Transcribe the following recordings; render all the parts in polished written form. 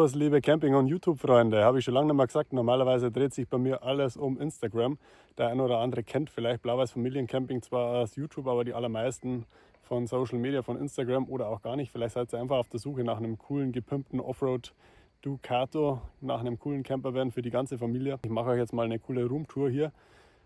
Servus, liebe Camping- und YouTube-Freunde. Habe ich schon lange nicht mehr gesagt. Normalerweise dreht sich bei mir alles um Instagram. Der ein oder andere kennt vielleicht Blauweiß Familiencamping zwar aus YouTube, aber die allermeisten von Social Media, von Instagram oder auch gar nicht. Vielleicht seid ihr einfach auf der Suche nach einem coolen, gepimpten Offroad Ducato, nach einem coolen Campervan für die ganze Familie. Ich mache euch jetzt mal eine coole Roomtour hier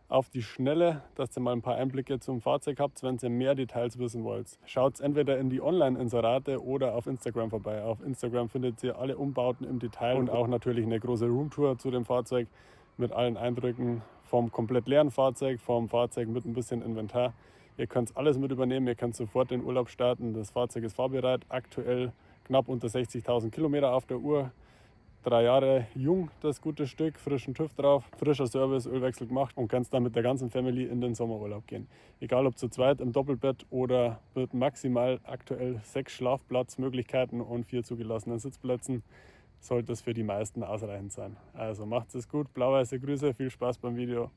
auf die Schnelle, dass ihr mal ein paar Einblicke zum Fahrzeug habt, wenn ihr mehr Details wissen wollt. Schaut entweder in die Online-Inserate oder auf Instagram vorbei. Auf Instagram findet ihr alle Umbauten im Detail und auch natürlich eine große Roomtour zu dem Fahrzeug mit allen Eindrücken vom komplett leeren Fahrzeug, vom Fahrzeug mit ein bisschen Inventar. Ihr könnt alles mit übernehmen, ihr könnt sofort den Urlaub starten. Das Fahrzeug ist fahrbereit, aktuell knapp unter 60.000 Kilometer auf der Uhr. 3 Jahre jung, das gute Stück, frischen TÜV drauf, frischer Service, Ölwechsel gemacht und kannst dann mit der ganzen Family in den Sommerurlaub gehen. Egal ob zu zweit im Doppelbett oder mit maximal aktuell 6 Schlafplatzmöglichkeiten und 4 zugelassenen Sitzplätzen, sollte es für die meisten ausreichend sein. Also macht es gut, blauweiße Grüße, viel Spaß beim Video.